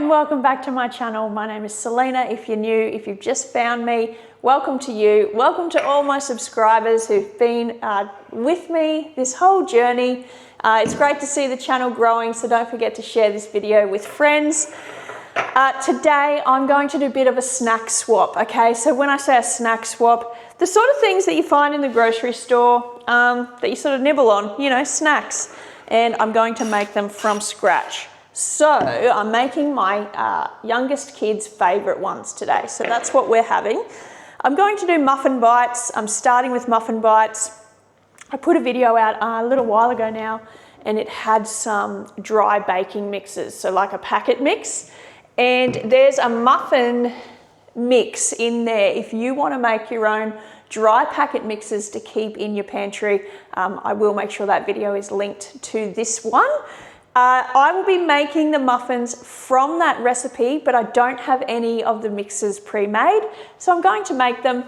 and welcome back to my channel. My name is Selena. If you're new, if you've just found me, welcome to you. Welcome to all my subscribers who've been with me this whole journey. It's great to see the channel growing, so don't forget to share this video with friends. Today I'm going to do a bit of a snack swap, okay? So when I say a snack swap, the sort of things that you find in the grocery store that you sort of nibble on, you know, snacks. And I'm going to make them from scratch. So I'm making my youngest kids' favorite ones today. So that's what we're having. I'm going to do muffin bites. I'm starting with muffin bites. I put a video out a little while ago now, and it had some dry baking mixes, so like a packet mix. And there's a muffin mix in there if you want to make your own dry packet mixes to keep in your pantry. I will make sure that video is linked to this one. I will be making the muffins from that recipe, but I don't have any of the mixes pre-made, so I'm going to make them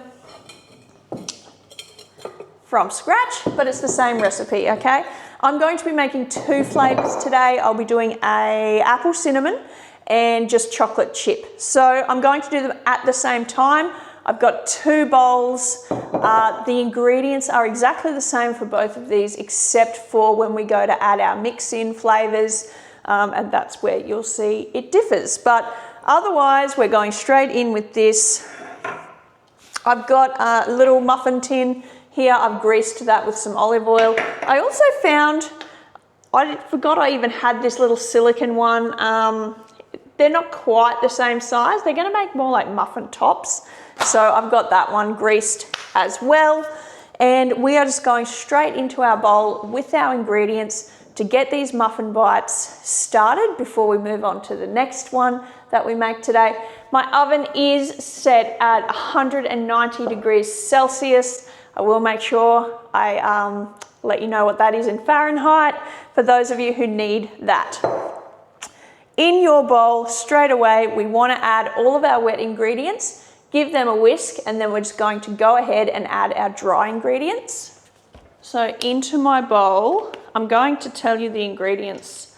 from scratch, but it's the same recipe, okay? I'm going to be making two flavors today. I'll be doing a apple cinnamon and just chocolate chip. So I'm going to do them at the same time. I've got two bowls. The ingredients are exactly the same for both of these, except for when we go to add our mix-in flavors, and that's where you'll see it differs. But otherwise, we're going straight in with this. I've got a little muffin tin here. I've greased that with some olive oil. I also found, I forgot I even had this little silicone one. They're not quite the same size. They're gonna make more like muffin tops. So I've got that one greased as well. And we are just going straight into our bowl with our ingredients to get these muffin bites started before we move on to the next one that we make today. My oven is set at 190 degrees Celsius. I will make sure I let you know what that is in Fahrenheit for those of you who need that. In your bowl, straight away, we want to add all of our wet ingredients, give them a whisk, and then we're just going to go ahead and add our dry ingredients. So into my bowl, I'm going to tell you the ingredients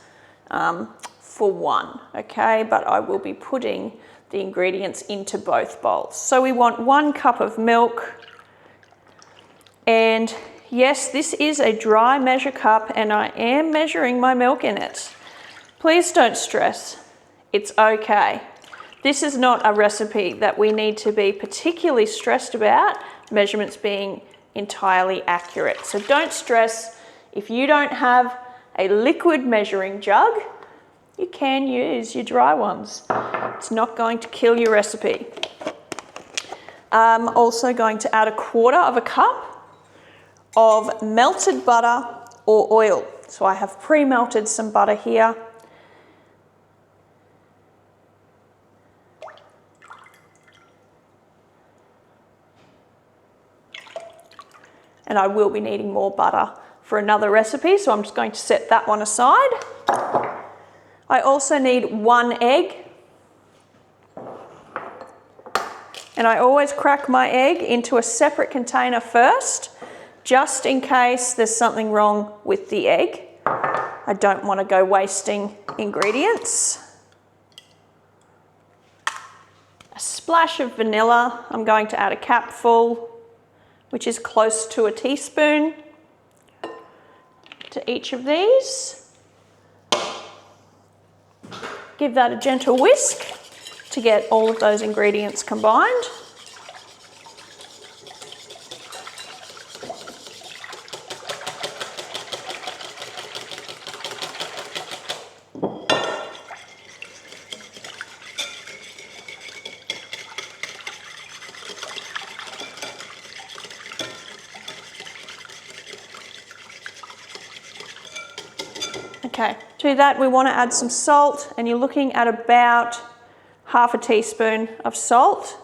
for one, okay? But I will be putting the ingredients into both bowls. So we want 1 cup of milk. And yes, this is a dry measure cup, and I am measuring my milk in it. Please don't stress, it's okay. This is not a recipe that we need to be particularly stressed about, measurements being entirely accurate. So don't stress. If you don't have a liquid measuring jug, you can use your dry ones. It's not going to kill your recipe. I'm also going to add 1/4 cup of melted butter or oil. So I have pre-melted some butter here. And I will be needing more butter for another recipe, so I'm just going to set that one aside. I also need 1 egg. And I always crack my egg into a separate container first, just in case there's something wrong with the egg. I don't want to go wasting ingredients. A splash of vanilla. I'm going to add a capful, which is close to a teaspoon to each of these. Give that a gentle whisk to get all of those ingredients combined. Okay, to that we want to add some salt, and you're looking at about 1/2 teaspoon of salt.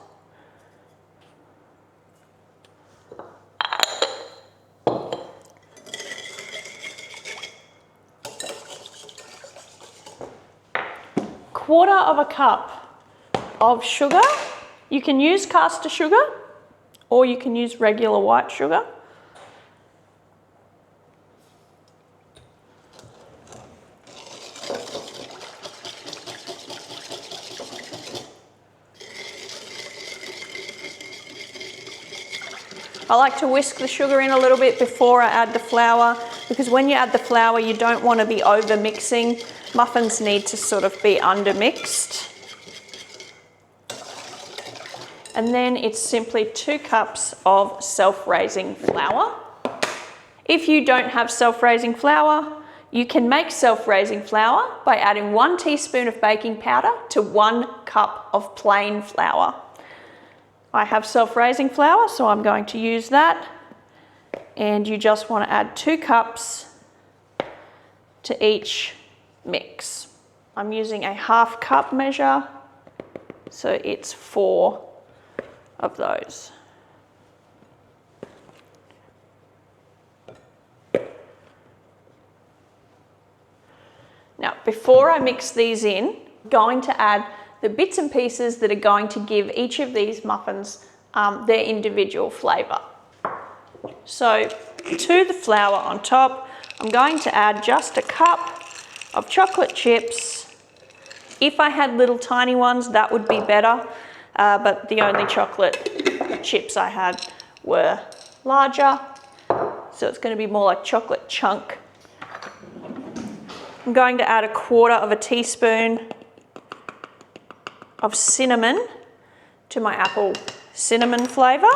¼ cup of sugar. You can use caster sugar or you can use regular white sugar. I like to whisk the sugar in a little bit before I add the flour, because when you add the flour, you don't want to be over mixing. Muffins need to sort of be under mixed. And then it's simply 2 cups of self-raising flour. If you don't have self-raising flour, you can make self-raising flour by adding 1 teaspoon of baking powder to 1 cup of plain flour. I have self-raising flour, so I'm going to use that. And you just want to add 2 cups to each mix. I'm using a 1/2 cup measure, so it's 4 of those. Now, before I mix these in, I'm going to add the bits and pieces that are going to give each of these muffins their individual flavour. So, to the flour on top, I'm going to add just a cup of chocolate chips. If I had little tiny ones, that would be better, but the only chocolate chips I had were larger, so it's going to be more like chocolate chunk. I'm going to add 1/4 teaspoon of cinnamon to my apple cinnamon flavour.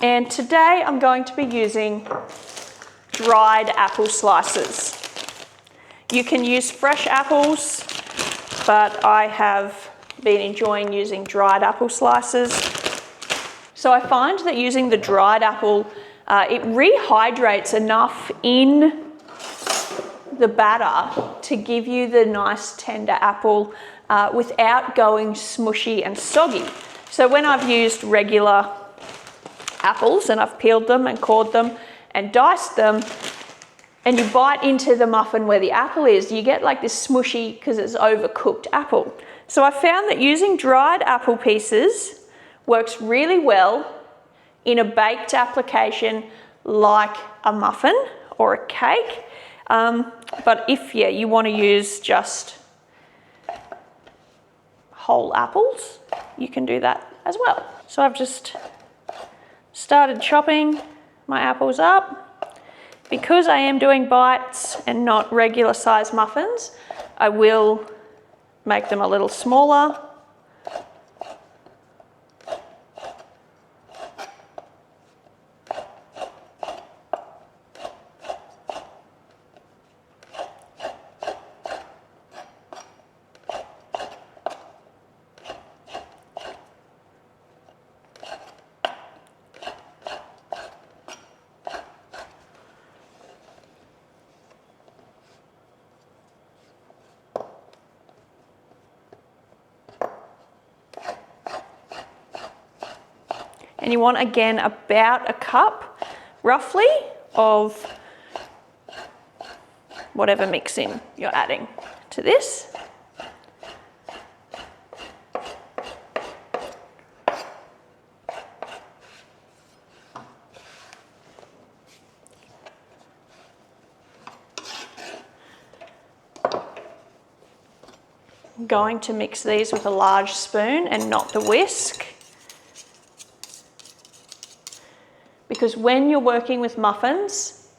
And today I'm going to be using dried apple slices. You can use fresh apples, but I have been enjoying using dried apple slices. So I find that using the dried apple, it rehydrates enough in the batter to give you the nice tender apple without going smushy and soggy. So when I've used regular apples and I've peeled them and cored them and diced them, and you bite into the muffin where the apple is, you get like this smushy because it's overcooked apple. So I found that using dried apple pieces works really well in a baked application like a muffin or a cake. But if you want to use just whole apples, you can do that as well. So I've just started chopping my apples up. Because I am doing bites and not regular size muffins, I will make them a little smaller. And you want, again, about a cup, roughly, of whatever mixing you're adding to this. I'm going to mix these with a large spoon and not the whisk. Because when you're working with muffins,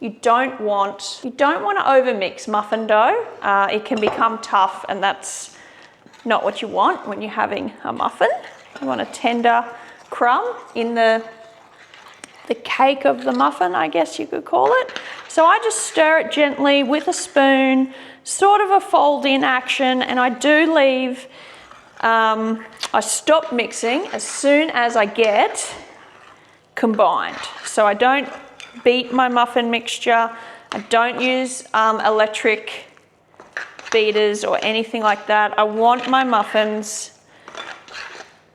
you don't want to overmix muffin dough. It can become tough, and that's not what you want when you're having a muffin. You want a tender crumb in the cake of the muffin, I guess you could call it. So I just stir it gently with a spoon, sort of a fold-in action, and I do leave, I stop mixing as soon as I get combined. So I don't beat my muffin mixture. I don't use electric beaters or anything like that. I want my muffins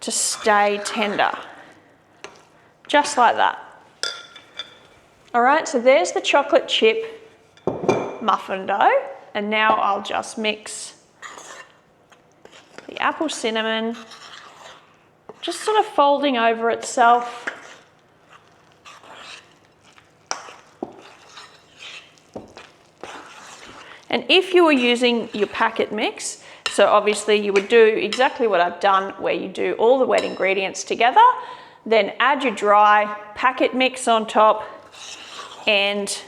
to stay tender, just like that. All right, so there's the chocolate chip muffin dough, and now I'll just mix the apple cinnamon, just sort of folding over itself. And if you were using your packet mix, so obviously you would do exactly what I've done, where you do all the wet ingredients together, then add your dry packet mix on top and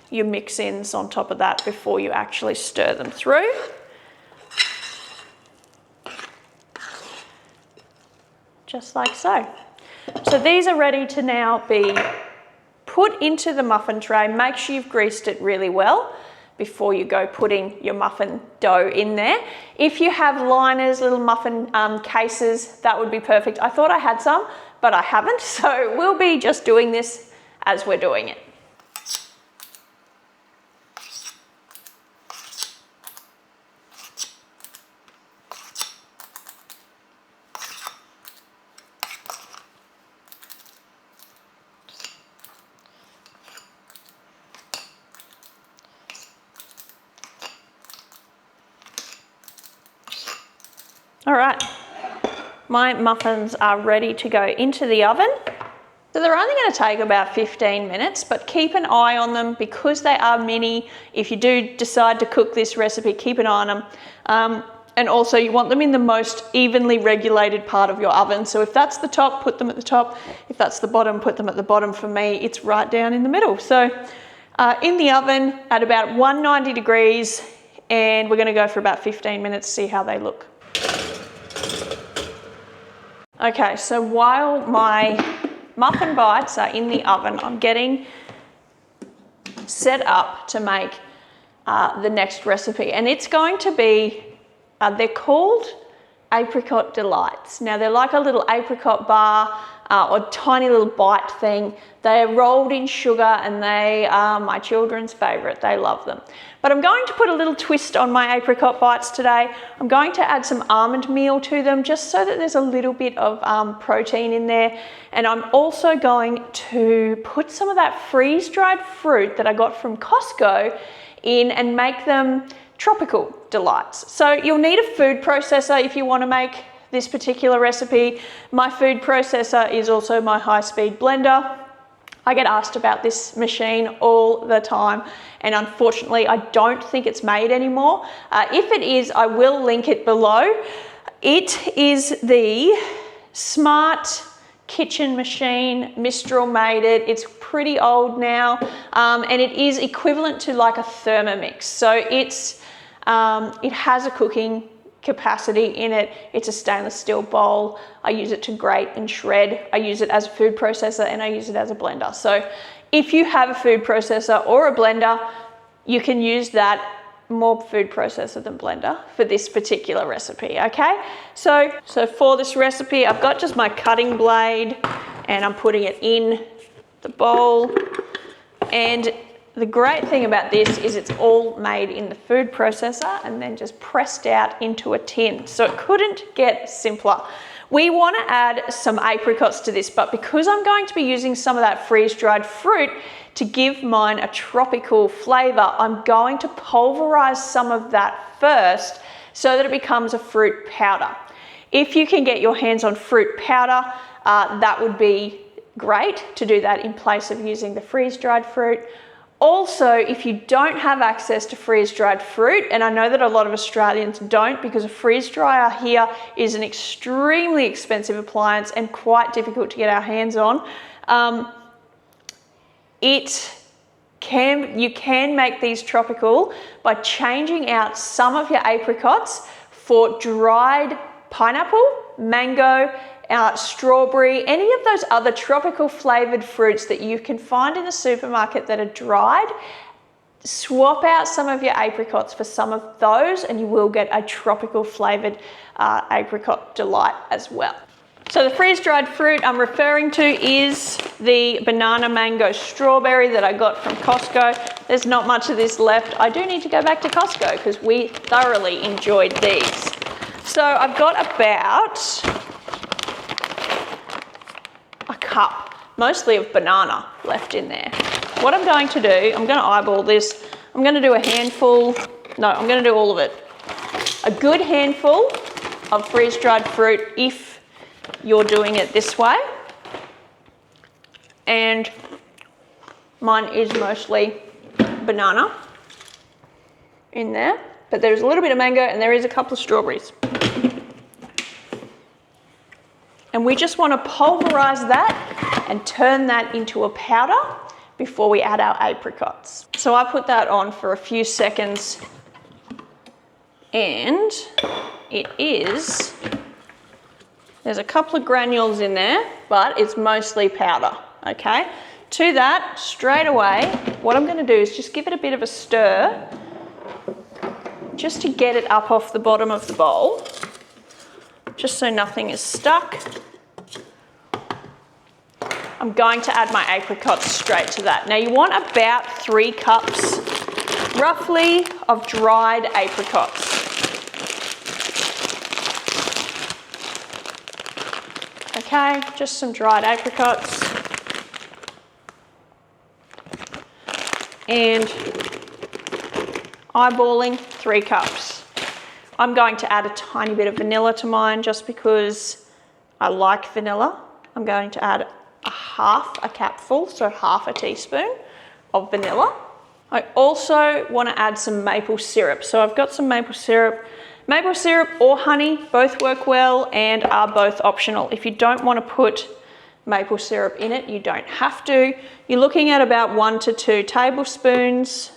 your mix-ins on top of that before you actually stir them through. Just like so. So these are ready to now be put into the muffin tray. Make sure you've greased it really well before you go putting your muffin dough in there. If you have liners, little muffin cases, that would be perfect. I thought I had some, but I haven't, so we'll be just doing this as we're doing it. All right, my muffins are ready to go into the oven. So they're only going to take about 15 minutes, but keep an eye on them because they are mini. If you do decide to cook this recipe, keep an eye on them. And also you want them in the most evenly regulated part of your oven. So if that's the top, put them at the top. If that's the bottom, put them at the bottom. For me, it's right down in the middle. So in the oven at about 190 degrees, and we're going to go for about 15 minutes, see how they look. Okay, so while my muffin bites are in the oven, I'm getting set up to make the next recipe, and it's going to be, they're called apricot delights. Now they're like a little apricot bar or tiny little bite thing. They're rolled in sugar and they are my children's favourite. They love them. But I'm going to put a little twist on my apricot bites today. I'm going to add some almond meal to them just so that there's a little bit of protein in there. And I'm also going to put some of that freeze-dried fruit that I got from Costco in and make them tropical delights. So you'll need a food processor if you want to make this particular recipe. My food processor is also my high-speed blender. I get asked about this machine all the time, and unfortunately I don't think it's made anymore. If it is, I will link it below. It is the Smart Kitchen machine. Mistral made it. It's pretty old now, and it is equivalent to like a Thermomix. So it's it has a cooking capacity in it. It's a stainless steel bowl. I use it to grate and shred. I use it as a food processor and I use it as a blender. So if you have a food processor or a blender, you can use that, more food processor than blender, for this particular recipe, okay? So for this recipe, I've got just my cutting blade and I'm putting it in the bowl. And the great thing about this is it's all made in the food processor and then just pressed out into a tin. So it couldn't get simpler. We want to add some apricots to this, but because I'm going to be using some of that freeze-dried fruit to give mine a tropical flavor, I'm going to pulverize some of that first so that it becomes a fruit powder. If you can get your hands on fruit powder, that would be great to do that in place of using the freeze-dried fruit. Also, if you don't have access to freeze-dried fruit, and I know that a lot of Australians don't because a freeze dryer here is an extremely expensive appliance and quite difficult to get our hands on, you can make these tropical by changing out some of your apricots for dried pineapple, mango, strawberry, any of those other tropical flavored fruits that you can find in the supermarket that are dried. Swap out some of your apricots for some of those and you will get a tropical flavored apricot delight as well. So the freeze-dried fruit I'm referring to is the banana mango strawberry that I got from Costco. There's not much of this left. I do need to go back to Costco because we thoroughly enjoyed these. So I've got about a cup, mostly of banana, left in there. What I'm going to do, I'm going to eyeball this. I'm going to do a handful, no, I'm going to do all of it. A good handful of freeze-dried fruit if you're doing it this way. And mine is mostly banana in there, but there's a little bit of mango and there is a couple of strawberries. And we just want to pulverize that and turn that into a powder before we add our apricots. So I put that on for a few seconds, and there's a couple of granules in there, but it's mostly powder, okay? To that, straight away, what I'm going to do is just give it a bit of a stir, just to get it up off the bottom of the bowl, just so nothing is stuck. I'm going to add my apricots straight to that. Now you want about 3 cups, roughly, of dried apricots. Okay, just some dried apricots. And eyeballing 3 cups. I'm going to add a tiny bit of vanilla to mine just because I like vanilla. I'm going to add half a capful, so half a teaspoon of vanilla. I also want to add some maple syrup. So I've got some maple syrup. Maple syrup or honey both work well and are both optional. If you don't want to put maple syrup in it, you don't have to. You're looking at about 1 to 2 tablespoons.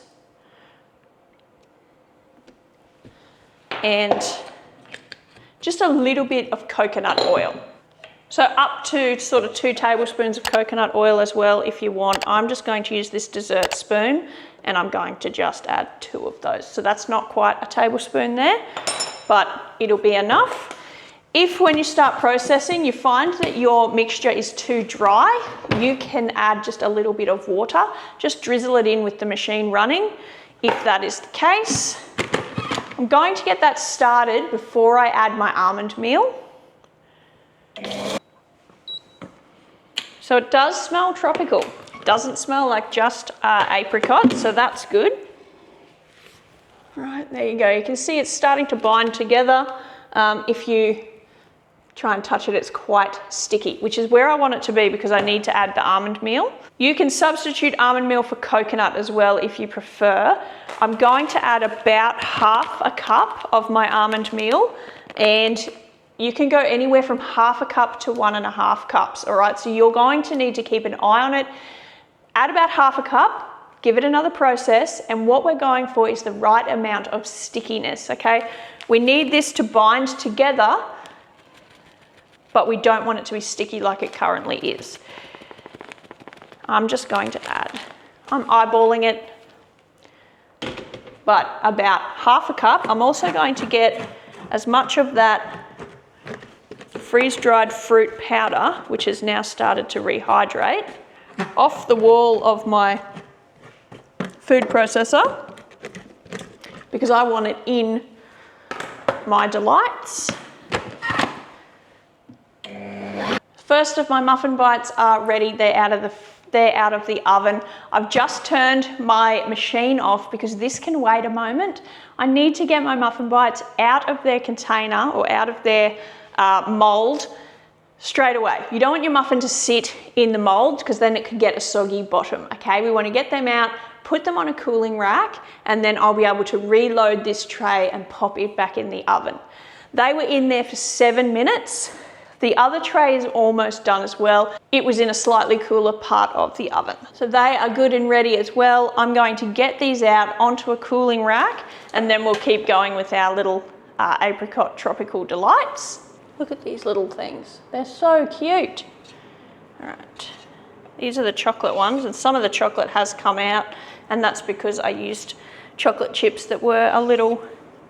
And just a little bit of coconut oil. So up to sort of 2 tablespoons of coconut oil as well if you want. I'm just going to use this dessert spoon and I'm going to just add 2 of those. So that's not quite a tablespoon there, but it'll be enough. If when you start processing you find that your mixture is too dry, you can add just a little bit of water. Just drizzle it in with the machine running if that is the case. I'm going to get that started before I add my almond meal. So it does smell tropical. It doesn't smell like just apricot, so that's good. Right, there you go. You can see it's starting to bind together. If you try and touch it, it's quite sticky, which is where I want it to be because I need to add the almond meal. You can substitute almond meal for coconut as well if you prefer. I'm going to add about half a cup of my almond meal, and you can go anywhere from half a cup to 1.5 cups, all right? So you're going to need to keep an eye on it. Add about half a cup, give it another process, and what we're going for is the right amount of stickiness, okay? We need this to bind together, but we don't want it to be sticky like it currently is. I'm just going to add, I'm eyeballing it, but about half a cup. I'm also going to get as much of that freeze-dried fruit powder, which has now started to rehydrate, off the wall of my food processor because I want it in my delights. First of my muffin bites are ready. They're out of the oven. I've just turned my machine off because this can wait a moment. I need to get my muffin bites out of their container or out of their mold straight away. You don't want your muffin to sit in the mold because then it could get a soggy bottom, okay? We want to get them out, put them on a cooling rack, and then I'll be able to reload this tray and pop it back in the oven. They were in there for 7 minutes. The other tray is almost done as well. It was in a slightly cooler part of the oven. So they are good and ready as well. I'm going to get these out onto a cooling rack and then we'll keep going with our little apricot tropical delights. Look at these little things. They're so cute. All right, these are the chocolate ones and some of the chocolate has come out and that's because I used chocolate chips that were a little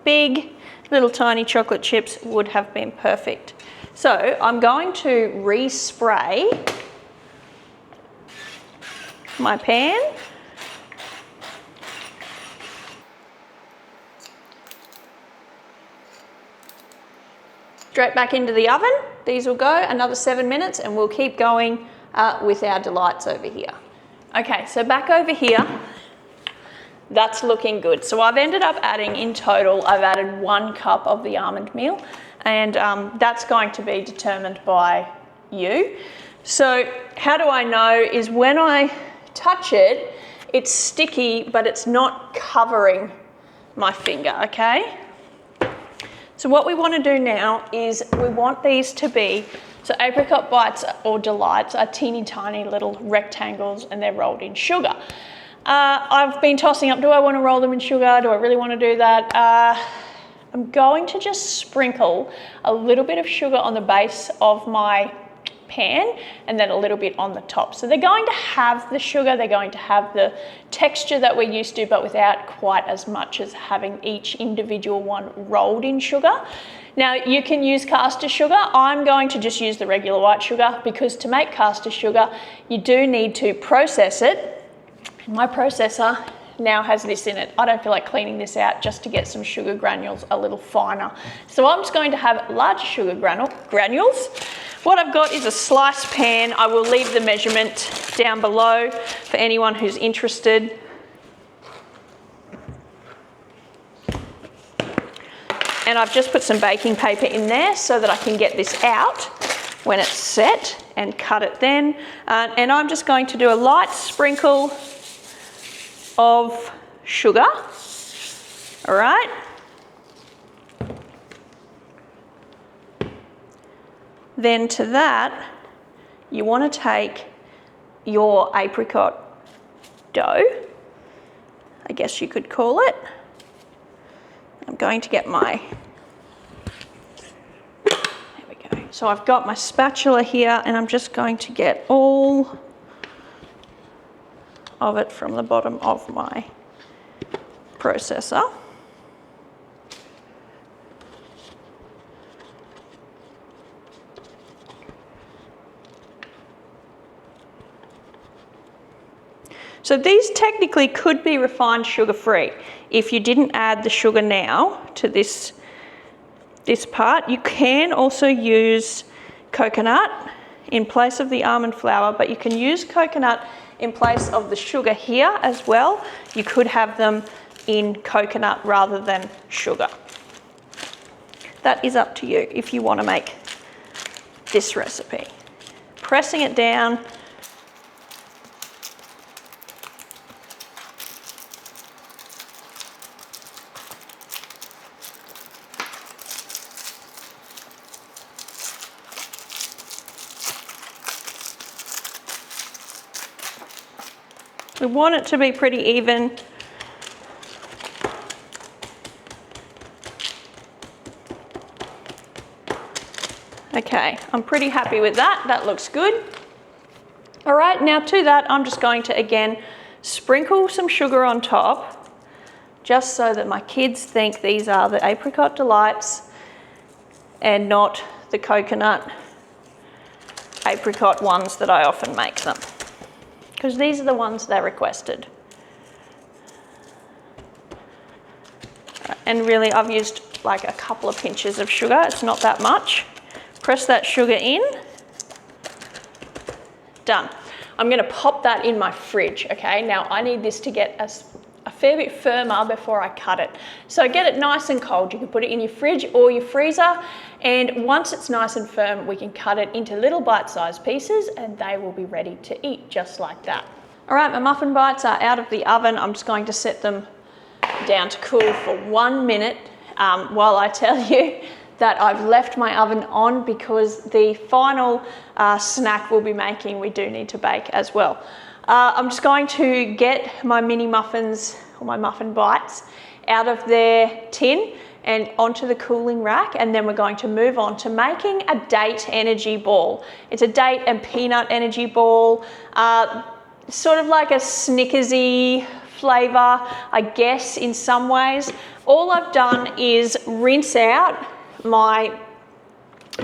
big. Little tiny chocolate chips would have been perfect. So I'm going to respray my pan. Straight back into the oven. These will go another 7 minutes and we'll keep going with our delights over here. Okay, so back over here, that's looking good. So I've ended up adding, in total, I've added 1 cup of the almond meal. And that's going to be determined by you. So how do I know is when I touch it, it's sticky, but it's not covering my finger, okay? So what we want to do now is we want these to be So apricot bites or delights are teeny tiny little rectangles and they're rolled in sugar. I've been tossing up, do I want to roll them in sugar? Do I really want to do that? I'm going to just sprinkle a little bit of sugar on the base of my pan and then a little bit on the top. So they're going to have the sugar, they're going to have the texture that we're used to, but without quite as much as having each individual one rolled in sugar. Now you can use caster sugar. I'm going to just use the regular white sugar because to make caster sugar, you do need to process it. My processor now has this in it. I don't feel like cleaning this out just to get some sugar granules a little finer. So I'm just going to have large sugar granules. What I've got is a slice pan. I will leave the measurement down below for anyone who's interested. And I've just put some baking paper in there so that I can get this out when it's set and cut it then. And I'm just going to do a light sprinkle of sugar, all right? Then to that, you want to take your apricot dough, I guess you could call it. I'm going to get my, there we go. So I've got my spatula here and I'm just going to get all of it from the bottom of my processor. So these technically could be refined sugar-free. If you didn't add the sugar now to this part, you can also use coconut in place of the almond flour, but you can use coconut in place of the sugar here as well. You could have them in coconut rather than sugar. That is up to you if you want to make this recipe. Pressing it down. We want it to be pretty even. Okay, I'm pretty happy with that. That looks good. All right, now to that, I'm just going to, again, sprinkle some sugar on top, just so that my kids think these are the apricot delights and not the coconut apricot ones that I often make them, because these are the ones they requested. And really, I've used like a couple of pinches of sugar. It's not that much. Press that sugar in. Done. I'm going to pop that in my fridge, okay? Now, I need this to get a fair bit firmer before I cut it. So get it nice and cold. You can put it in your fridge or your freezer, and once it's nice and firm, we can cut it into little bite-sized pieces and they will be ready to eat just like that. All right, my muffin bites are out of the oven. I'm just going to set them down to cool for 1 minute while I tell you that I've left my oven on, because the final snack we'll be making, we do need to bake as well. I'm just going to get my mini muffins, or my muffin bites, out of their tin and onto the cooling rack, and then we're going to move on to making a date energy ball. It's a date and peanut energy ball, sort of like a Snickersy flavour, I guess, in some ways. All I've done is rinse out my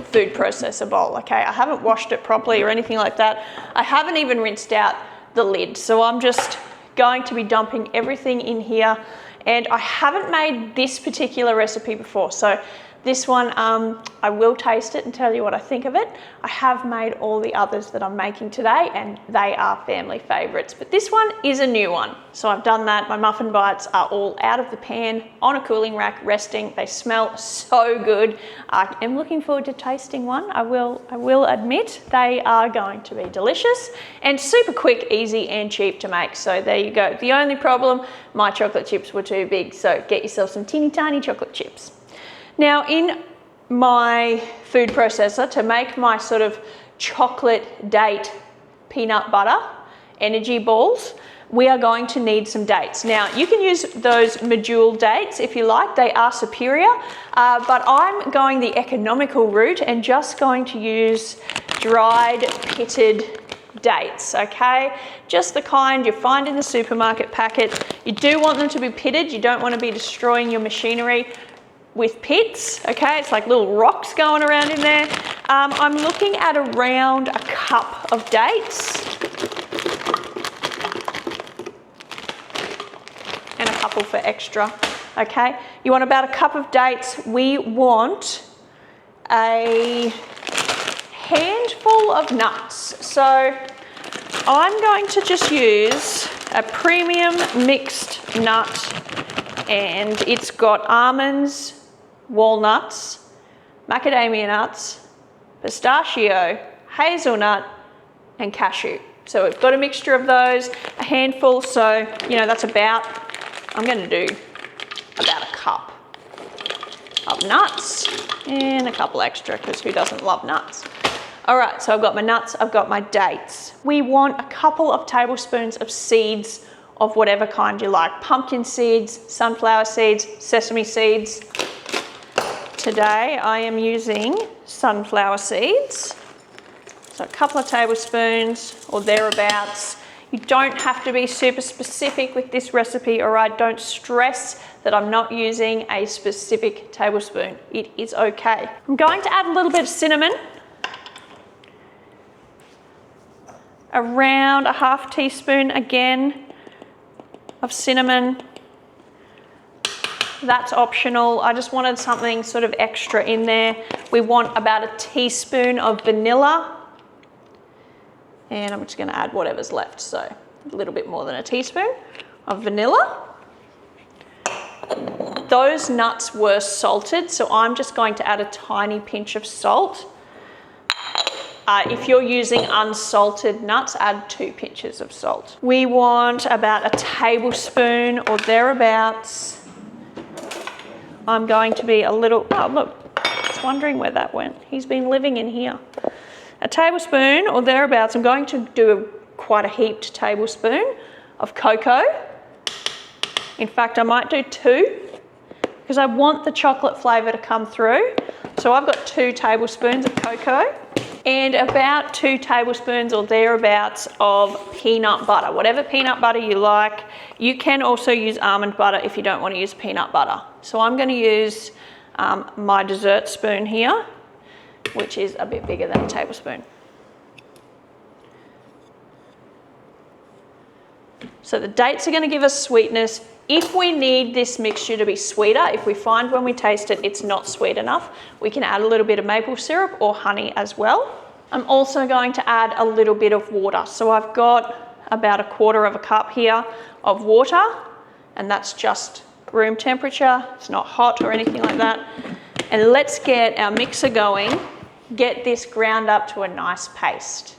food processor bowl, okay? I haven't washed it properly or anything like that. I haven't even rinsed out the lid, so I'm just going to be dumping everything in here. And I haven't made this particular recipe before, so this one, I will taste it and tell you what I think of it. I have made all the others that I'm making today, and they are family favorites, but this one is a new one. So I've done that. My muffin bites are all out of the pan, on a cooling rack, resting. They smell so good. I am looking forward to tasting one. I will admit they are going to be delicious and super quick, easy and cheap to make. So there you go. The only problem, my chocolate chips were too big. So get yourself some teeny tiny chocolate chips. Now, in my food processor to make my sort of chocolate date peanut butter energy balls, we are going to need some dates. Now, you can use those medjool dates if you like, they are superior, but I'm going the economical route and just going to use dried pitted dates, okay? Just the kind you find in the supermarket packet. You do want them to be pitted, you don't want to be destroying your machinery with pits, okay? It's like little rocks going around in there. I'm looking at around a cup of dates. And a couple for extra, okay? You want about a cup of dates. We want a handful of nuts. So I'm going to just use a premium mixed nut, and it's got almonds, walnuts, macadamia nuts, pistachio, hazelnut, and cashew. So we've got a mixture of those, a handful, so you know that's about, I'm going to do about a cup of nuts and a couple extra because who doesn't love nuts? All right, so I've got my nuts, I've got my dates. We want a couple of tablespoons of seeds of whatever kind you like. Pumpkin seeds, sunflower seeds, sesame seeds. Today I am using sunflower seeds. So a couple of tablespoons or thereabouts. You don't have to be super specific with this recipe, all right? Don't stress that I'm not using a specific tablespoon. It is okay. I'm going to add a little bit of cinnamon. Around a half teaspoon again of cinnamon. That's optional. I just wanted something sort of extra in there. We want about a teaspoon of vanilla. And I'm just going to add whatever's left, so a little bit more than a teaspoon of vanilla. Those nuts were salted, so I'm just going to add a tiny pinch of salt. If you're using unsalted nuts, add 2 pinches of salt. We want about a tablespoon or thereabouts. I'm going to be a little, oh look, I was wondering where that went. He's been living in here. A tablespoon or thereabouts, I'm going to do quite a heaped tablespoon of cocoa. In fact, I might do 2 because I want the chocolate flavour to come through. So I've got 2 tablespoons of cocoa and about 2 tablespoons or thereabouts of peanut butter, whatever peanut butter you like. You can also use almond butter if you don't want to use peanut butter. So I'm going to use my dessert spoon here, which is a bit bigger than a tablespoon. So the dates are going to give us sweetness. If we need this mixture to be sweeter, if we find when we taste it it's not sweet enough, we can add a little bit of maple syrup or honey as well. I'm also going to add a little bit of water. So I've got about 1/4 cup here of water, and that's just room temperature. It's not hot or anything like that. And let's get our mixer going, get this ground up to a nice paste.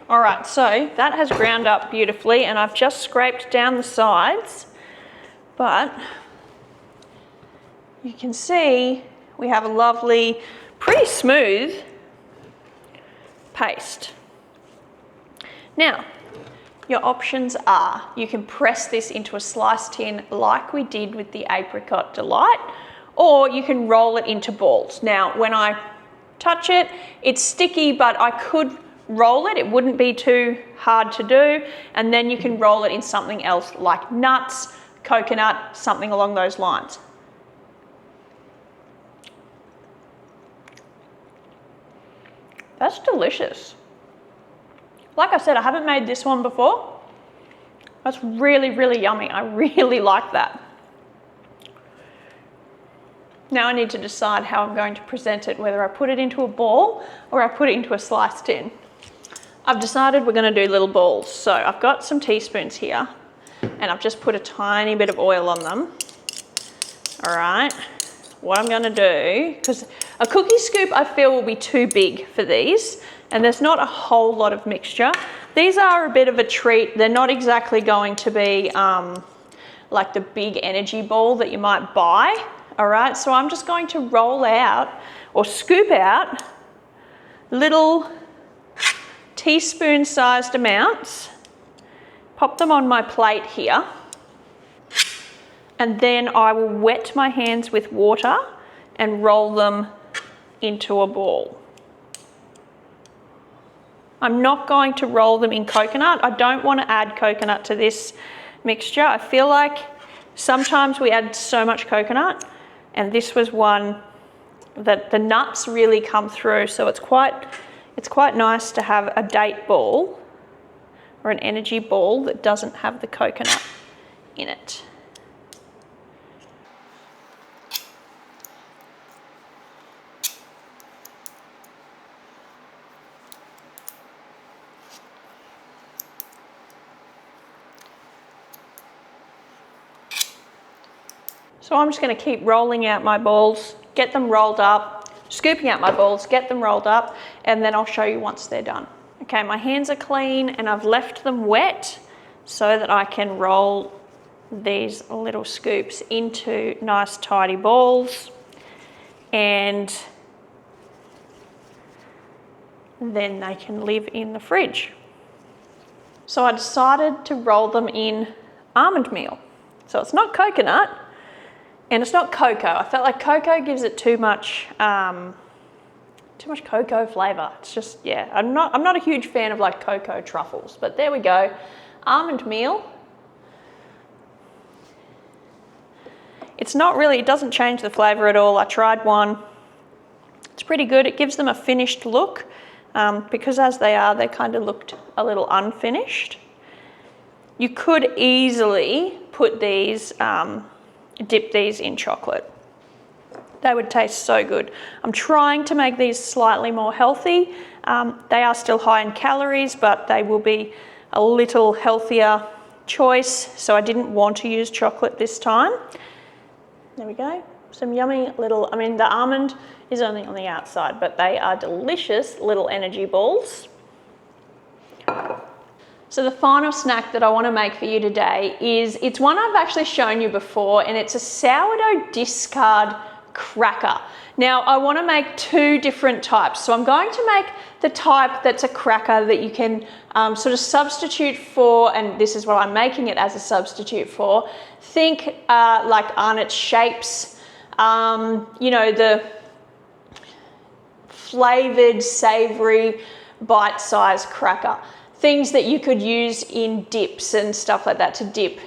All right, so that has ground up beautifully and I've just scraped down the sides, but you can see we have a lovely, pretty smooth paste. Now, your options are, you can press this into a slice tin like we did with the Apricot Delight, or you can roll it into balls. Now, when I touch it, it's sticky, but I could roll it. It wouldn't be too hard to do. And then you can roll it in something else like nuts, coconut, something along those lines. That's delicious. Like I said, I haven't made this one before. That's really, really yummy. I really like that. Now I need to decide how I'm going to present it, whether I put it into a ball or I put it into a sliced tin. I've decided we're going to do little balls. So I've got some teaspoons here and I've just put a tiny bit of oil on them. All right, what I'm going to do, because a cookie scoop I feel will be too big for these and there's not a whole lot of mixture. These are a bit of a treat. They're not exactly going to be like the big energy ball that you might buy. All right, so I'm just going to roll out or scoop out little teaspoon-sized amounts, pop them on my plate here, and then I will wet my hands with water and roll them into a ball. I'm not going to roll them in coconut. I don't want to add coconut to this mixture. I feel like sometimes we add so much coconut, and this was one that the nuts really come through, so it's quite nice to have a date ball or an energy ball that doesn't have the coconut in it. So I'm just going to keep rolling out my balls, get them rolled up, scooping out my balls, get them rolled up, and then I'll show you once they're done. Okay, my hands are clean and I've left them wet so that I can roll these little scoops into nice tidy balls, and then they can live in the fridge. So I decided to roll them in almond meal. So it's not coconut, and it's not cocoa. I felt like cocoa gives it too much cocoa flavour. It's just, yeah, I'm not a huge fan of like cocoa truffles, but there we go. Almond meal. It's not really, it doesn't change the flavour at all. I tried one. It's pretty good. It gives them a finished look because as they kind of looked a little unfinished. You could easily put these, dip these in chocolate. They would taste so good. I'm trying to make these slightly more healthy. They are still high in calories, but they will be a little healthier choice. So I didn't want to use chocolate this time. There we go. Some yummy little, I mean, the almond is only on the outside, but they are delicious little energy balls. So the final snack that I want to make for you today it's one I've actually shown you before, and it's a sourdough discard cracker. Now I want to make two different types. So I'm going to make the type that's a cracker that you can sort of substitute for, and this is what I'm making it as a substitute for. Think like Arnott's Shapes, you know, the flavoured, savoury, bite-sized cracker. Things that you could use in dips and stuff like that to dip,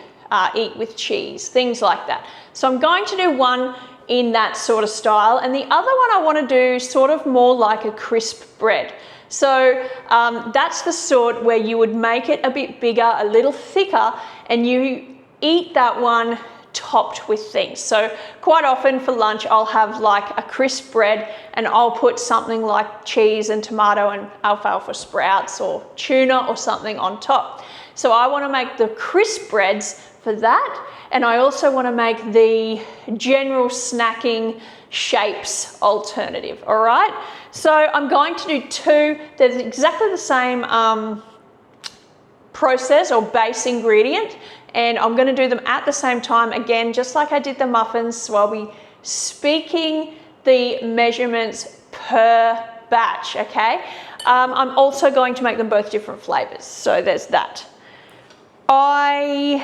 eat with cheese, things like that. So I'm going to do one in that sort of style, and the other one I want to do sort of more like a crisp bread. So that's the sort where you would make it a bit bigger, a little thicker, and you eat that one topped with things. So quite often for lunch I'll have like a crisp bread and I'll put something like cheese and tomato and alfalfa sprouts or tuna or something on top. So I want to make the crisp breads for that, and I also want to make the general snacking shapes alternative. All right, so I'm going to do two. There's exactly the same process or base ingredient, and I'm going to do them at the same time again, just like I did the muffins. So I'll be speaking the measurements per batch, okay? I'm also going to make them both different flavors, so there's that. I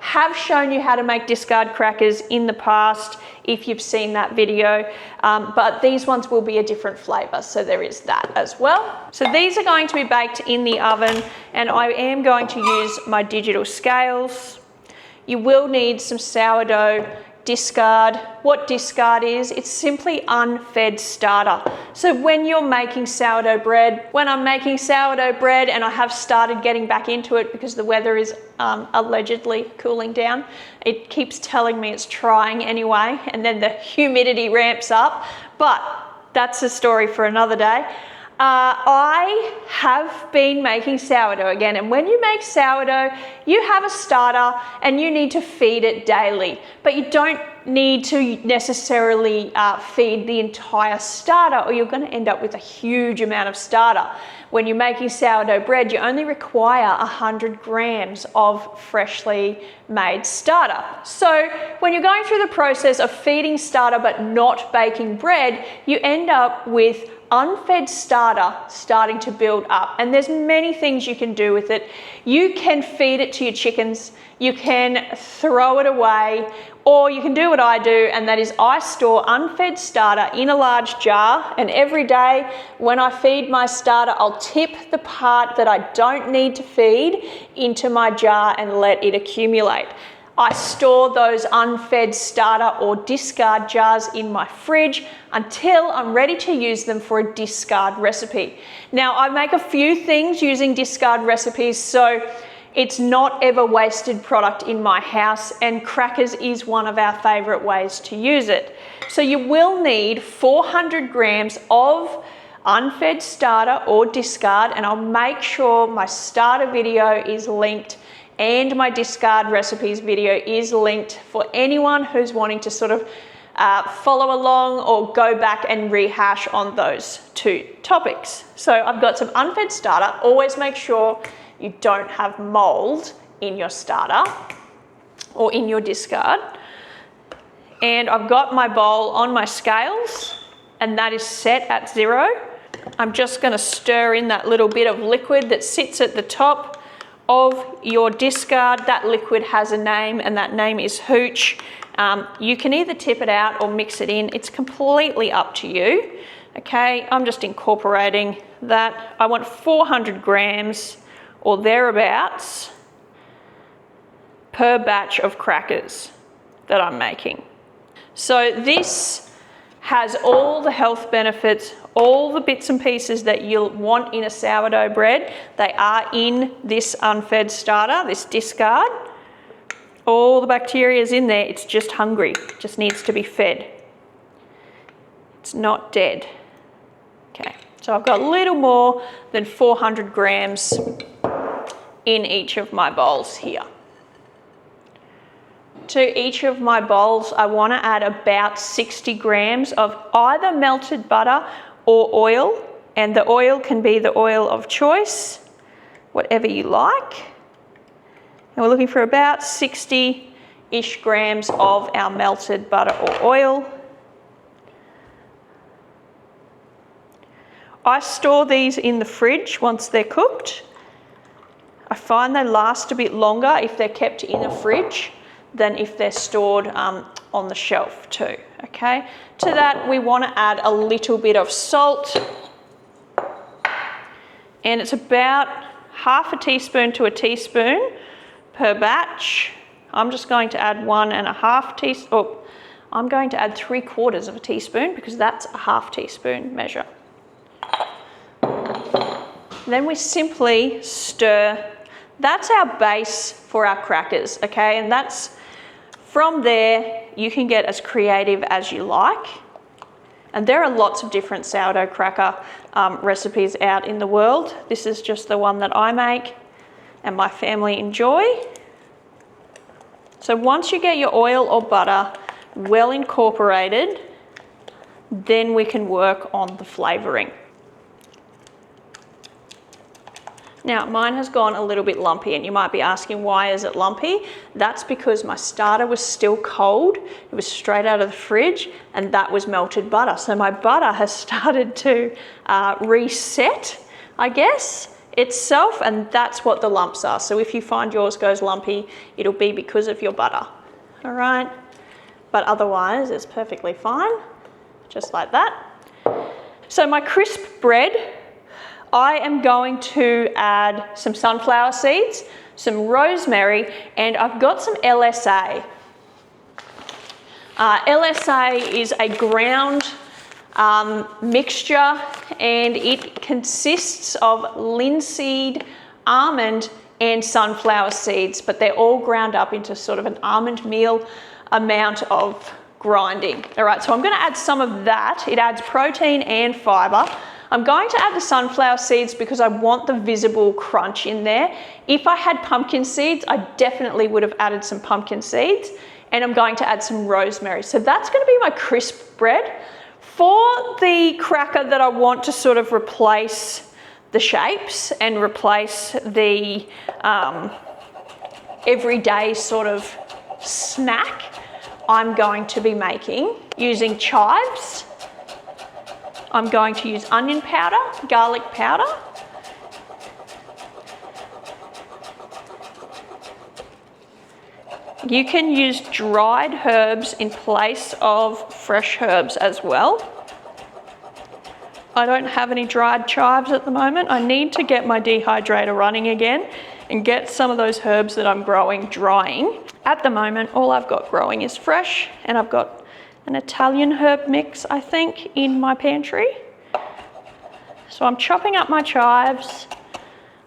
have shown you how to make discard crackers in the past if you've seen that video, but these ones will be a different flavor, so there is that as well. So these are going to be baked in the oven, and I am going to use my digital scales. You will need some sourdough discard. What discard is, it's simply unfed starter. So when you're making sourdough bread, when I'm making sourdough bread and I have started getting back into it because the weather is allegedly cooling down, it keeps telling me it's trying anyway, and then the humidity ramps up, but that's a story for another day. I have been making sourdough again, and when you make sourdough, you have a starter and you need to feed it daily, but you don't need to necessarily feed the entire starter, or you're going to end up with a huge amount of starter. when you're making sourdough bread, you only require 100 grams of freshly made starter. So when you're going through the process of feeding starter but not baking bread, you end up with unfed starter starting to build up, and there's many things you can do with it. You can feed it to your chickens, you can throw it away, or you can do what I do, and that is I store unfed starter in a large jar, and every day when I feed my starter, I'll tip the part that I don't need to feed into my jar and let it accumulate. I store those unfed starter or discard jars in my fridge until I'm ready to use them for a discard recipe. Now, I make a few things using discard recipes, so it's not ever wasted product in my house, and crackers is one of our favorite ways to use it. So you will need 400 grams of unfed starter or discard, and I'll make sure my starter video is linked and my discard recipes video is linked for anyone who's wanting to sort of follow along or go back and rehash on those two topics. So I've got some unfed starter. Always make sure you don't have mold in your starter or in your discard. And I've got my bowl on my scales, and that is set at 0. I'm just going to stir in that little bit of liquid that sits at the top of your discard. That liquid has a name, and that name is hooch. You can either tip it out or mix it in. It's completely up to you. Okay, I'm just incorporating that. I want 400 grams or thereabouts per batch of crackers that I'm making. So this has all the health benefits, all the bits and pieces that you'll want in a sourdough bread. They are in this unfed starter, this discard. All the bacteria is in there, it's just hungry, it just needs to be fed. It's not dead. Okay, so I've got a little more than 400 grams in each of my bowls here. To each of my bowls, I want to add about 60 grams of either melted butter or oil, and the oil can be the oil of choice, whatever you like. And we're looking for about 60-ish grams of our melted butter or oil. I store these in the fridge once they're cooked. I find they last a bit longer if they're kept in the fridge than if they're stored on the shelf too, okay? To that, we want to add a little bit of salt, and it's about half a teaspoon to a teaspoon per batch. I'm just going to add 1.5 teaspoons, oh, I'm going to add 3/4 of a teaspoon because that's a half teaspoon measure. Then we simply stir. That's our base for our crackers, okay? And that's, from there, you can get as creative as you like. And there are lots of different sourdough cracker recipes out in the world. This is just the one that I make and my family enjoy. So once you get your oil or butter well incorporated, then we can work on the flavouring. Now, mine has gone a little bit lumpy, and you might be asking, why is it lumpy? That's because my starter was still cold. It was straight out of the fridge, and that was melted butter. So my butter has started to reset, I guess, itself, and that's what the lumps are. So if you find yours goes lumpy, it'll be because of your butter, all right? But otherwise, it's perfectly fine, just like that. So my crisp bread, I am going to add some sunflower seeds, some rosemary, and I've got some LSA. LSA is a ground mixture, and it consists of linseed, almond, and sunflower seeds, but they're all ground up into sort of an almond meal amount of grinding. All right, so I'm going to add some of that. It adds protein and fibre. I'm going to add the sunflower seeds because I want the visible crunch in there. If I had pumpkin seeds, I definitely would have added some pumpkin seeds, and I'm going to add some rosemary. So that's going to be my crisp bread. For the cracker that I want to sort of replace the shapes and replace the everyday sort of snack, I'm going to be making using chives. I'm going to use onion powder, garlic powder, you can use dried herbs in place of fresh herbs as well. I don't have any dried chives at the moment. I need to get my dehydrator running again and get some of those herbs that I'm growing drying. At the moment, all I've got growing is fresh, and I've got an Italian herb mix, I think, in my pantry. So I'm chopping up my chives.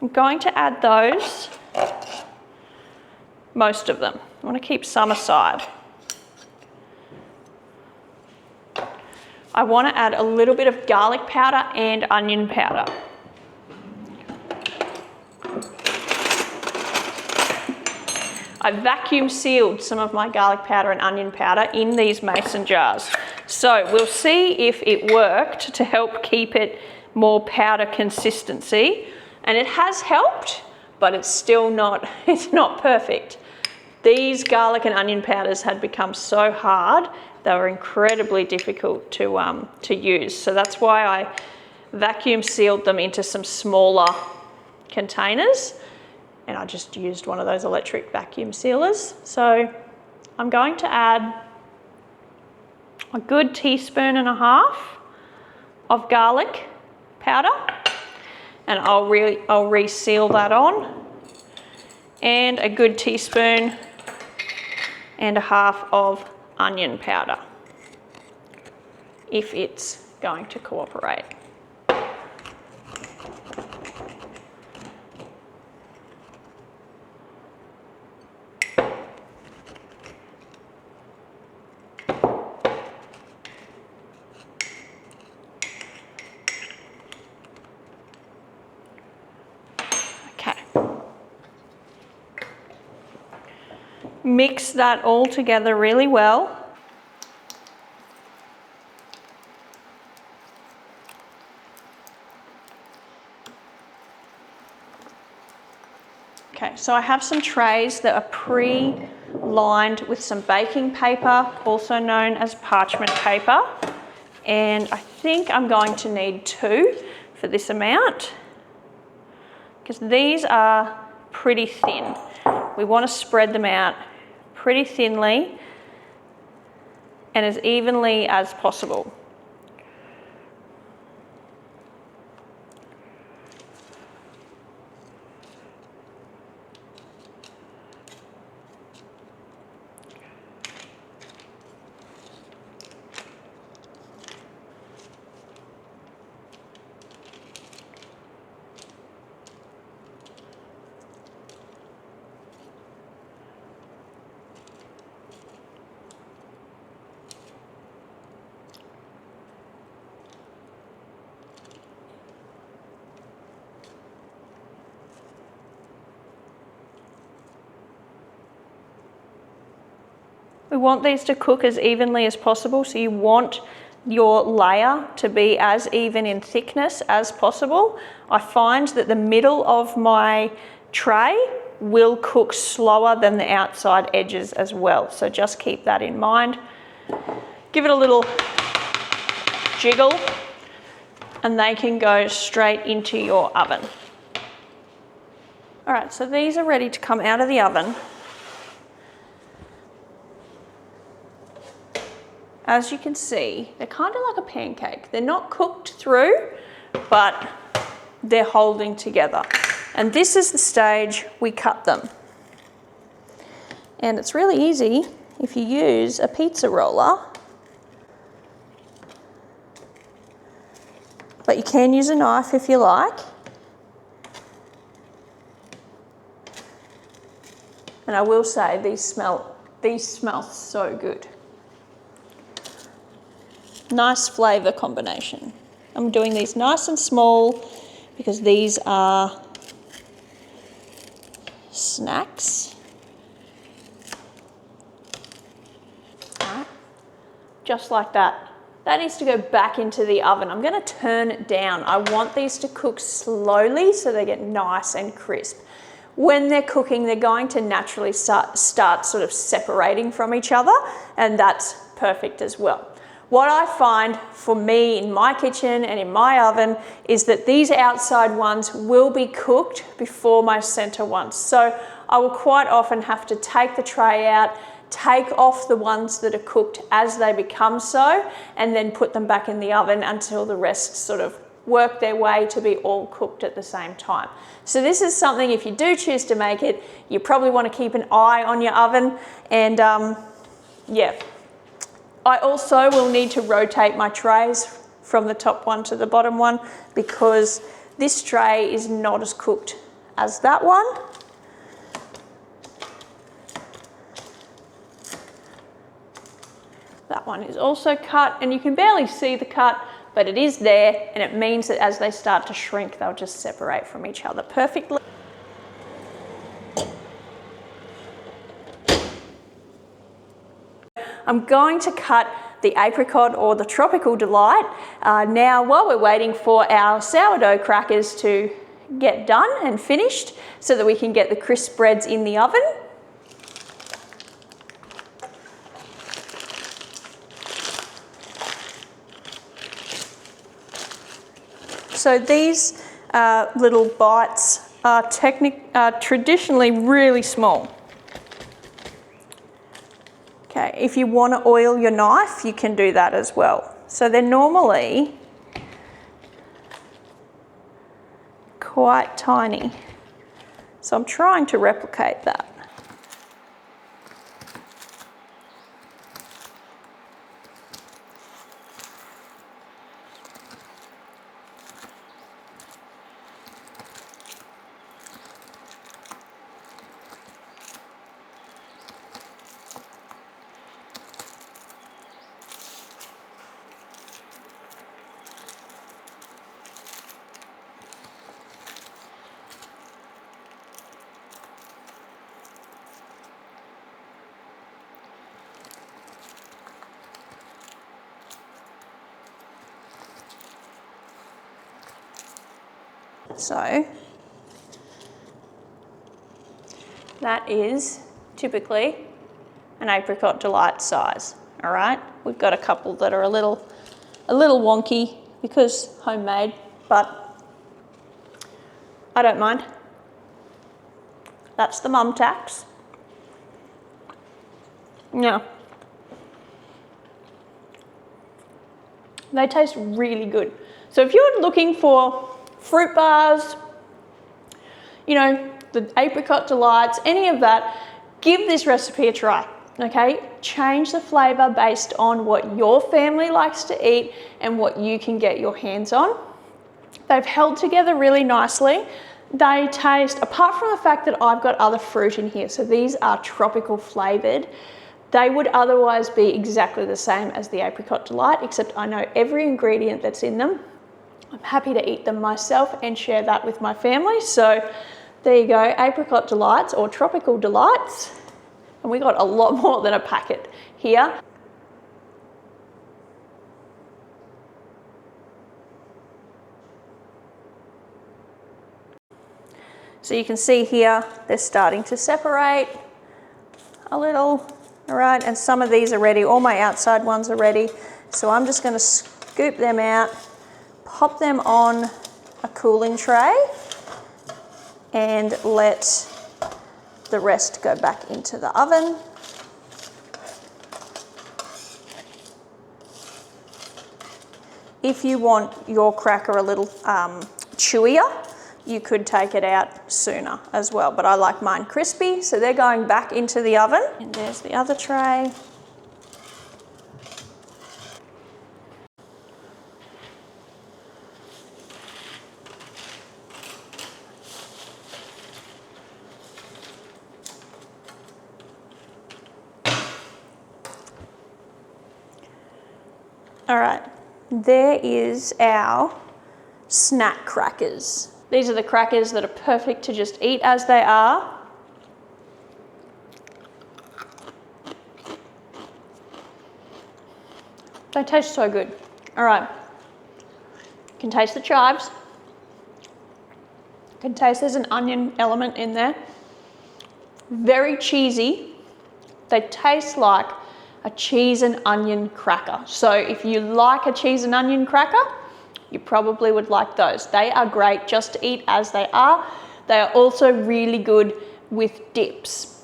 I'm going to add those, most of them. I want to keep some aside. I want to add a little bit of garlic powder and onion powder. I vacuum sealed some of my garlic powder and onion powder in these mason jars. So we'll see if it worked to help keep it more powder consistency. And it has helped, but it's still not, it's not perfect. These garlic and onion powders had become so hard, they were incredibly difficult to use. So that's why I vacuum sealed them into some smaller containers, and I just used one of those electric vacuum sealers. So I'm going to add a good 1.5 teaspoons of garlic powder, and I'll reseal that on, and a good 1.5 teaspoons of onion powder, if it's going to cooperate. Mix that all together really well. Okay, so I have some trays that are pre-lined with some baking paper, also known as parchment paper. And I think I'm going to need 2 for this amount, because these are pretty thin. We want to spread them out pretty thinly and as evenly as possible. We want these to cook as evenly as possible, so you want your layer to be as even in thickness as possible. I find that the middle of my tray will cook slower than the outside edges as well, so just keep that in mind. Give it a little jiggle and they can go straight into your oven. All right, so these are ready to come out of the oven. As you can see, they're kind of like a pancake. They're not cooked through, but they're holding together. And this is the stage we cut them. And it's really easy if you use a pizza roller, but you can use a knife if you like. And I will say these smell so good. Nice flavour combination. I'm doing these nice and small because these are snacks. All right. Just like that. that needs to go back into the oven. I'm going to turn it down. I want these to cook slowly so they get nice and crisp. When they're cooking, they're going to naturally start sort of separating from each other, and that's perfect as well. What I find for me in my kitchen and in my oven is that these outside ones will be cooked before my center ones. So I will quite often have to take the tray out, take off the ones that are cooked as they become so, and then put them back in the oven until the rest sort of work their way to be all cooked at the same time. So this is something, if you do choose to make it, you probably want to keep an eye on your oven. And yeah. I also will need to rotate my trays from the top one to the bottom one, because this tray is not as cooked as that one. That one is also cut, and you can barely see the cut, but it is there, and it means that as they start to shrink, they'll just separate from each other perfectly. I'm going to cut the apricot or the tropical delight now while we're waiting for our sourdough crackers to get done and finished, so that we can get the crisp breads in the oven. So these little bites are traditionally really small. Okay, if you want to oil your knife, you can do that as well. So they're normally quite tiny. So I'm trying to replicate that. So that is typically an apricot delight size. All right, we've got a couple that are a little wonky because homemade, but I don't mind. That's the mum tax. Yeah, they taste really good. So if you're looking for fruit bars, you know, the apricot delights, any of that, give this recipe a try, okay? Change the flavor based on what your family likes to eat and what you can get your hands on. They've held together really nicely. They taste, apart from the fact that I've got other fruit in here, so these are tropical flavored, they would otherwise be exactly the same as the apricot delight, except I know every ingredient that's in them. I'm happy to eat them myself and share that with my family. So there you go, apricot delights or tropical delights. And we got a lot more than a packet here. So you can see here, they're starting to separate a little, all right? And some of these are ready, all my outside ones are ready. So I'm just gonna scoop them out, pop them on a cooling tray, and let the rest go back into the oven. If you want your cracker a little chewier, you could take it out sooner as well, but I like mine crispy, so they're going back into the oven. And there's the other tray. All right, there is our snack crackers. These are the crackers that are perfect to just eat as they are. They taste so good. All right. You can taste the chives. You can taste there's an onion element in there. Very cheesy. They taste like a cheese and onion cracker. So if you like a cheese and onion cracker, you probably would like those. They are great just to eat as they are. They are also really good with dips.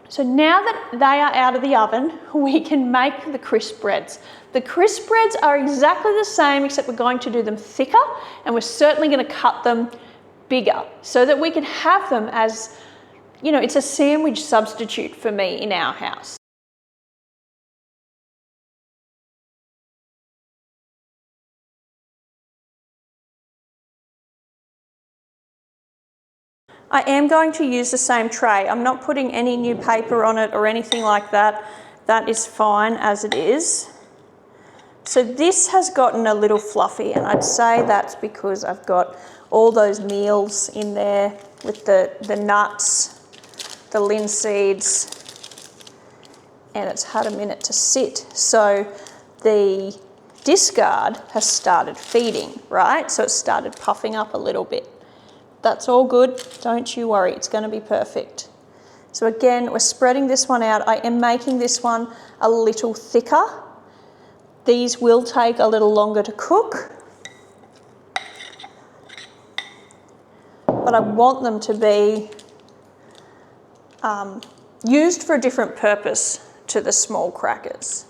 So now that they are out of the oven, we can make the crisp breads. The crisp breads are exactly the same, except we're going to do them thicker, and we're certainly going to cut them bigger so that we can have them as, you know, it's a sandwich substitute for me in our house. I am going to use the same tray. I'm not putting any new paper on it or anything like that. That is fine as it is. So this has gotten a little fluffy, and I'd say that's because I've got all those meals in there with the nuts, the linseeds, and it's had a minute to sit. So the discard has started feeding, right? So it started puffing up a little bit. That's all good, don't you worry, it's going to be perfect. So again, we're spreading this one out. I am making this one a little thicker. These will take a little longer to cook, but I want them to be used for a different purpose to the small crackers.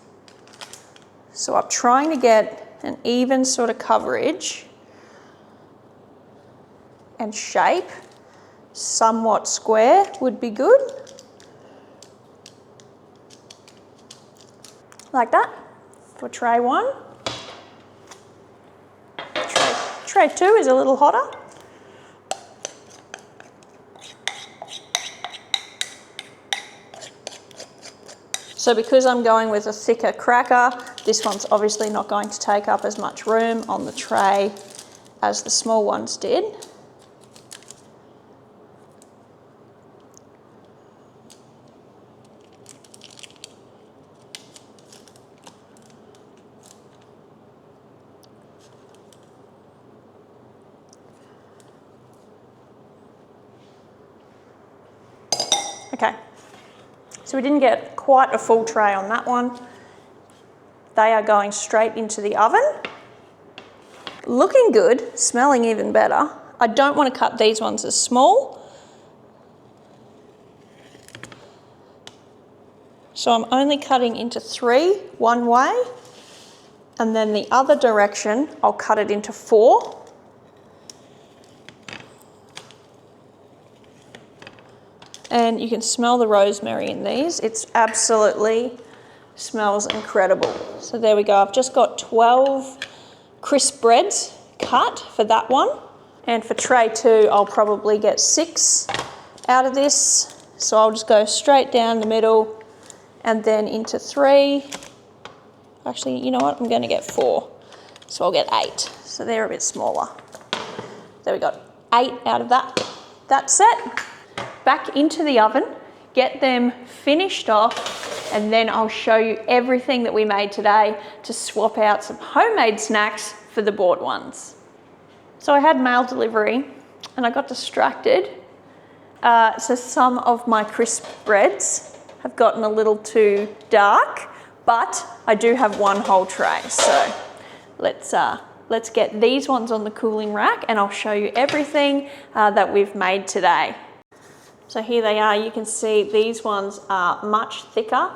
So I'm trying to get an even sort of coverage and shape. Somewhat square would be good. Like that for tray 1. Tray 2 is a little hotter. So because I'm going with a thicker cracker, this one's obviously not going to take up as much room on the tray as the small ones did. Okay, so we didn't get quite a full tray on that one. They are going straight into the oven. Looking good, smelling even better. I don't want to cut these ones as small. So I'm only cutting into 3 one way, and then the other direction I'll cut it into 4. And you can smell the rosemary in these. It's absolutely smells incredible. So there we go. I've just got 12 crisp breads cut for that one. And for tray 2, I'll probably get 6 out of this. So I'll just go straight down the middle and then into 3. Actually, you know what? I'm going to get 4. So I'll get 8. So they're a bit smaller. There we go. 8 out of that set. Back into the oven, get them finished off, and then I'll show you everything that we made today to swap out some homemade snacks for the bought ones. So I had mail delivery and I got distracted. So some of my crisp breads have gotten a little too dark, but I do have one whole tray. So let's get these ones on the cooling rack and I'll show you everything that we've made today. So here they are. You can see these ones are much thicker,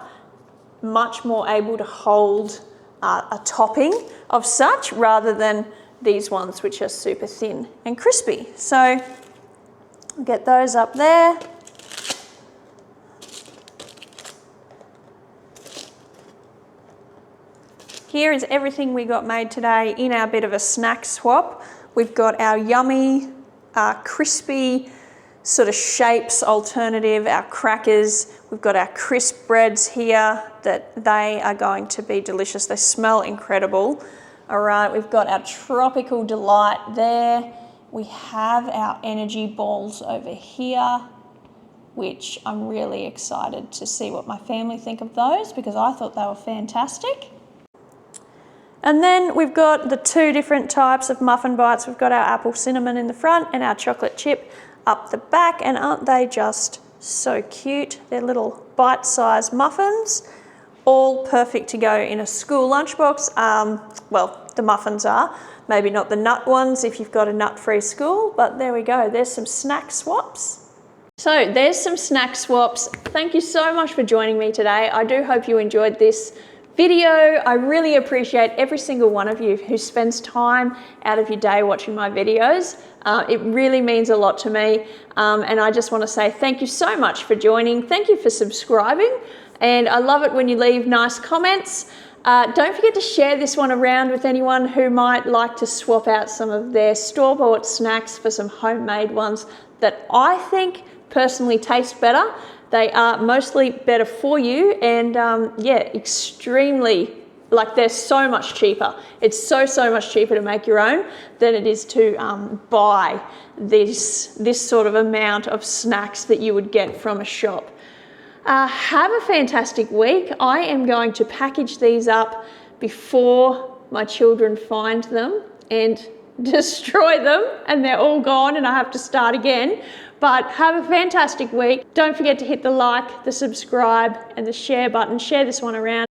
much more able to hold a topping of such rather than these ones which are super thin and crispy. So I'll get those up there. Here is everything we got made today in our bit of a snack swap. We've got our yummy, crispy sort of shapes alternative, our crackers. We've got our crisp breads here that they are going to be delicious. They smell incredible. All right, we've got our tropical delight there. We have our energy balls over here, which I'm really excited to see what my family think of those because I thought they were fantastic. And then we've got the two different types of muffin bites. We've got our apple cinnamon in the front and our chocolate chip up the back, and aren't they just so cute? They're little bite-sized muffins, all perfect to go in a school lunchbox. Well, the muffins are, maybe not the nut ones if you've got a nut-free school, but there we go. There's some snack swaps. So there's some snack swaps. Thank you so much for joining me today. I do hope you enjoyed this video. I really appreciate every single one of you who spends time out of your day watching my videos. It really means a lot to me, and I just want to say thank you so much for joining. Thank you for subscribing, and I love it when you leave nice comments. Don't forget to share this one around with anyone who might like to swap out some of their store-bought snacks for some homemade ones that I think personally taste better. They are mostly better for you, and yeah, extremely, like, they're so much cheaper. It's so much cheaper to make your own than it is to buy this sort of amount of snacks that you would get from a shop. Have a fantastic week. I am going to package these up before my children find them and destroy them, and they're all gone and I have to start again. But have a fantastic week. Don't forget to hit the like, the subscribe, and the share button. Share this one around.